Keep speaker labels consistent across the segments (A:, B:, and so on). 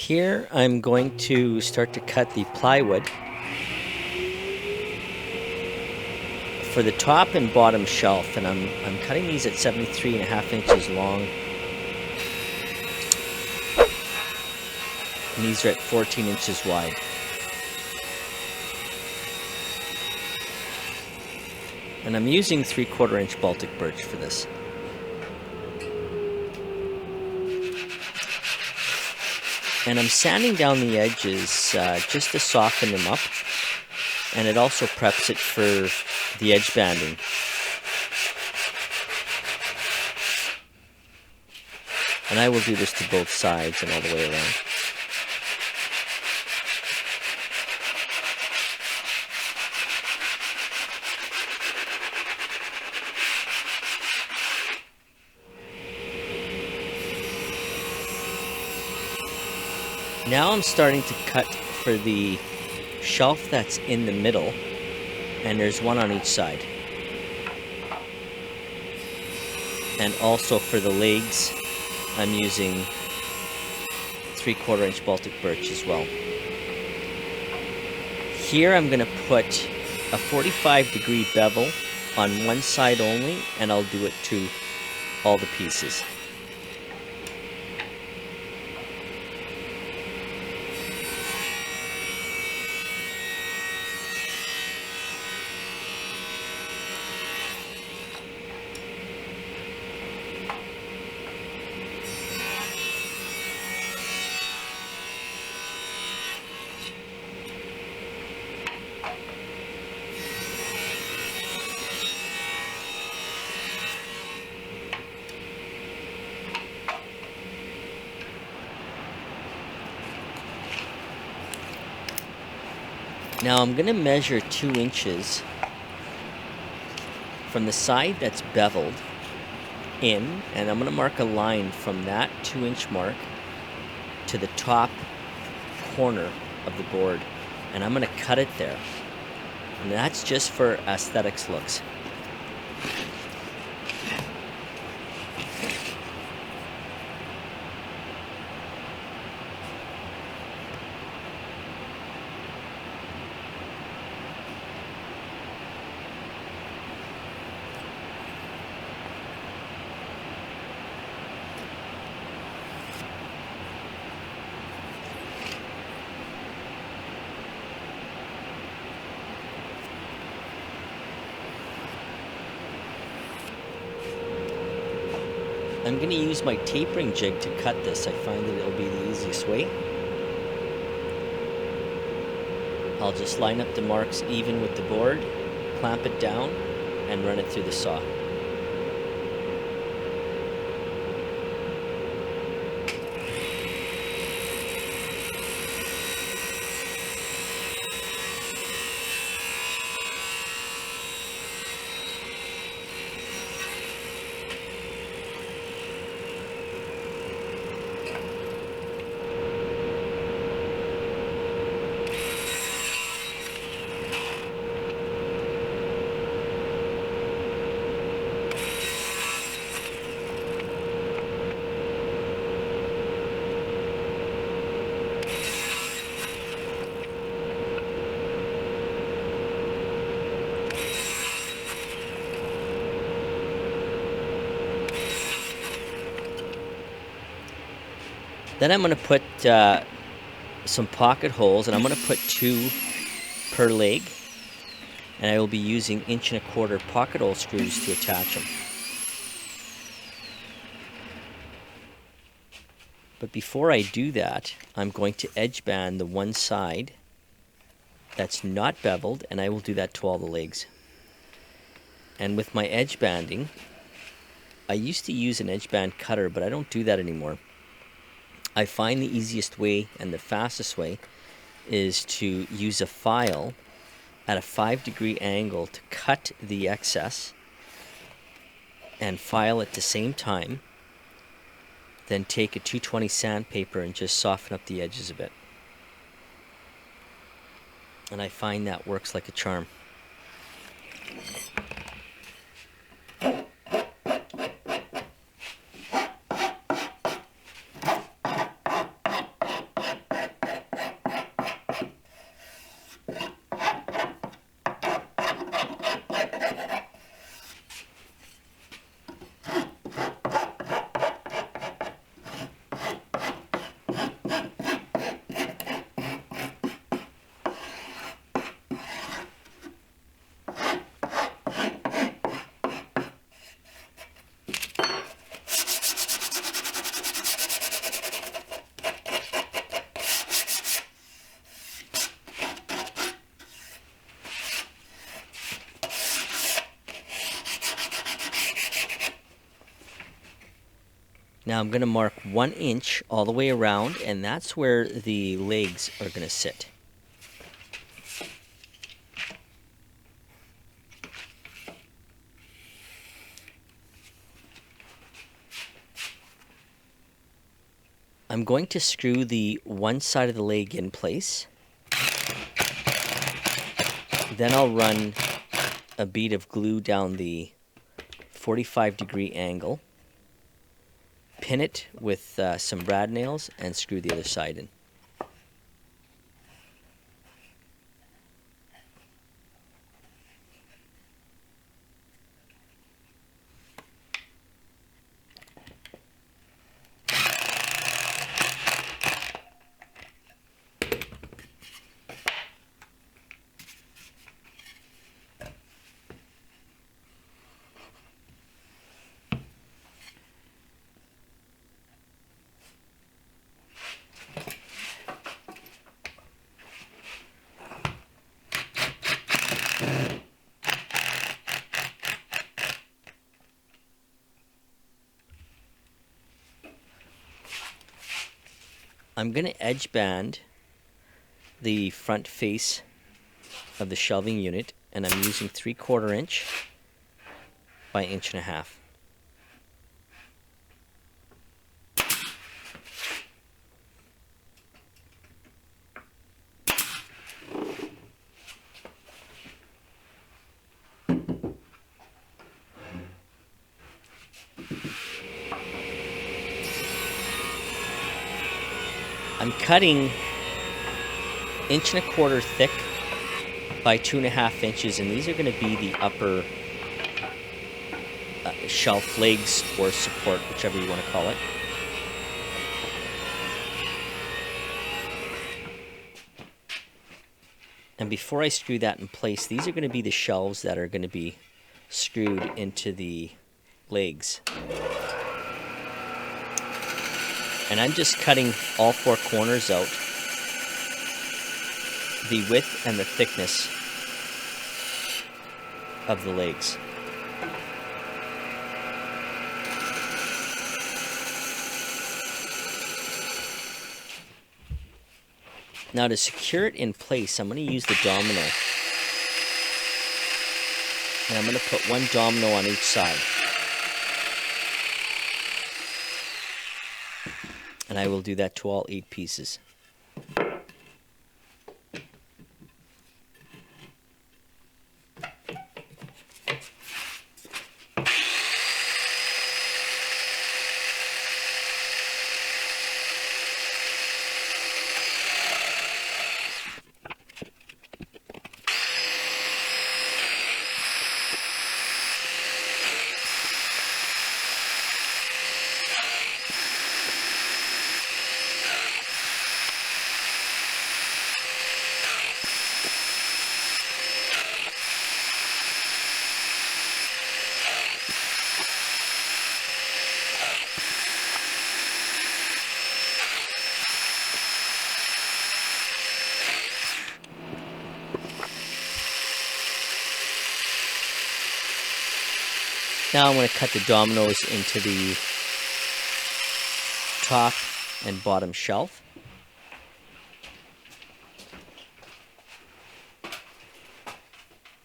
A: Here I'm going to start to cut the plywood for the top and bottom shelf, and I'm cutting these at 73.5 inches long, and these are at 14 inches wide. And I'm using 3/4 inch Baltic birch for this. And I'm sanding down the edges just to soften them up, and it also preps it for the edge banding. And I will do this to both sides and all the way around. Now I'm starting to cut for the shelf that's in the middle, and there's one on each side. And also for the legs, I'm using 3/4 inch Baltic birch as well. Here I'm going to put a 45-degree bevel on one side only, and I'll do it to all the pieces. Now I'm going to measure 2 inches from the side that's beveled in, and I'm going to mark a line from that 2-inch mark to the top corner of the board, and I'm going to cut it there. And that's just for aesthetics looks. I'm going to use my tapering jig to cut this. I find that it'll be the easiest way. I'll just line up the marks even with the board, clamp it down, and run it through the saw. Then I'm going to put some pocket holes, and I'm going to put 2 per leg, and I will be using 1.25 inch pocket hole screws to attach them. But before I do that, I'm going to edge band the one side that's not beveled, and I will do that to all the legs. And with my edge banding, I used to use an edge band cutter, but I don't do that anymore. I find the easiest way and the fastest way is to use a file at a 5-degree angle to cut the excess and file at the same time. Then take a 220 sandpaper and just soften up the edges a bit. And I find that works like a charm. Now I'm going to mark 1 inch all the way around, and that's where the legs are going to sit. I'm going to screw the one side of the leg in place. Then I'll run a bead of glue down the 45-degree angle, pin it with some brad nails, and screw the other side in. I'm going to edge band the front face of the shelving unit, and I'm using 3/4 inch by 1.5 inches. I'm cutting 1.25 inches thick by 2.5 inches, and these are going to be the upper shelf legs or support, whichever you want to call it. And before I screw that in place, these are going to be the shelves that are going to be screwed into the legs. And I'm just cutting all 4 corners out, the width and the thickness of the legs. Now to secure it in place, I'm going to use the domino. And I'm going to put 1 domino on each side. And I will do that to all 8 pieces. Now I'm going to cut the dominoes into the top and bottom shelf.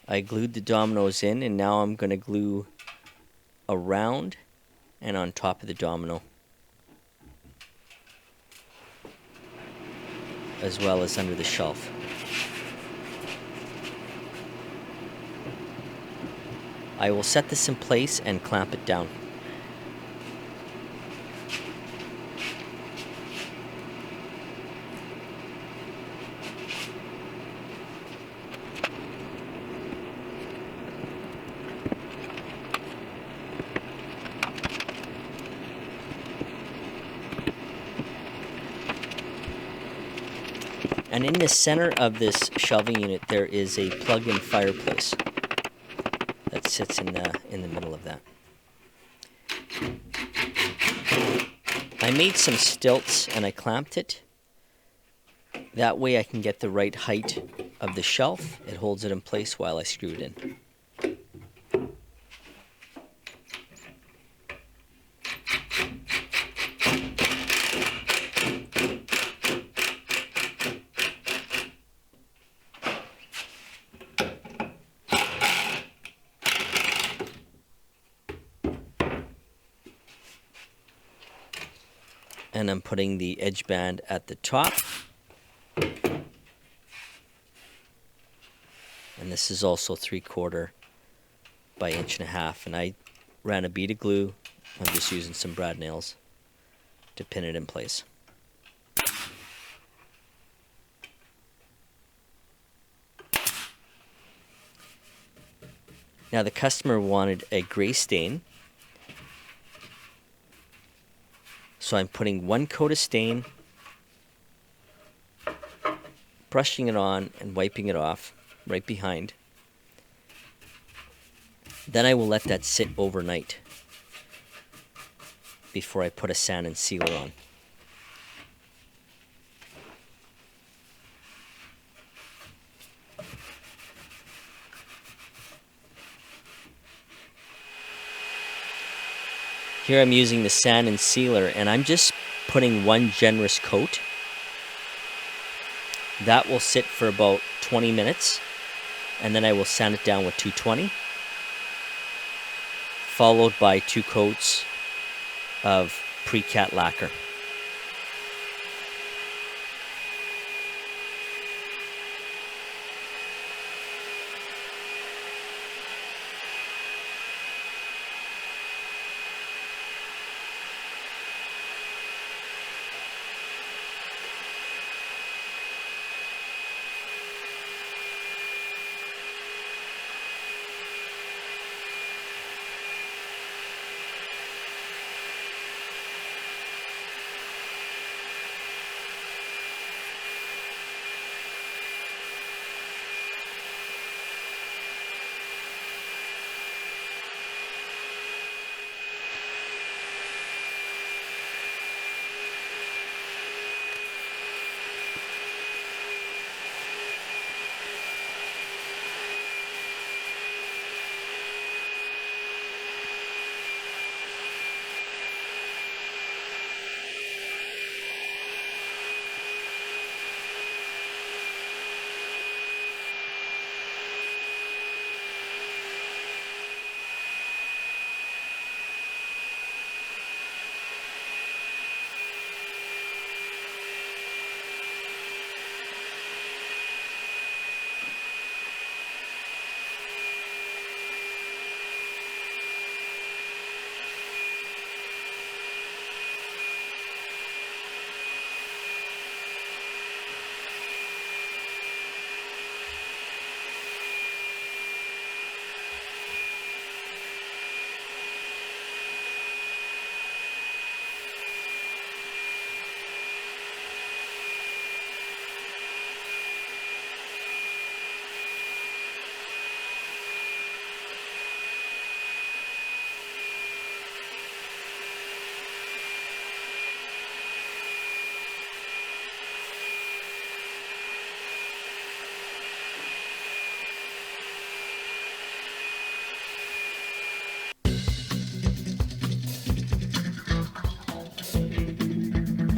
A: I glued the dominoes in, and now I'm going to glue around and on top of the domino, as well as under the shelf. I will set this in place and clamp it down. And in the center of this shelving unit, there is a plug-in fireplace that sits in the middle of that. I made some stilts and I clamped it. That way I can get the right height of the shelf. It holds it in place while I screw it in. And I'm putting the edge band at the top. And this is also 3/4 by 1.5 inches. And I ran a bead of glue. I'm just using some brad nails to pin it in place. Now the customer wanted a gray stain, so I'm putting 1 coat of stain, brushing it on and wiping it off right behind. Then I will let that sit overnight before I put a sand and sealer on. Here I'm using the sand and sealer, and I'm just putting 1 generous coat. That will sit for about 20 minutes, and then I will sand it down with 220, followed by 2 coats of pre-cat lacquer.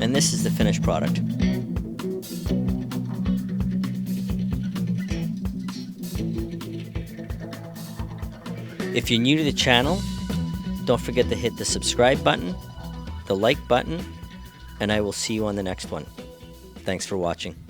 A: And this is the finished product. If you're new to the channel, don't forget to hit the subscribe button, the like button, and I will see you on the next one. Thanks for watching.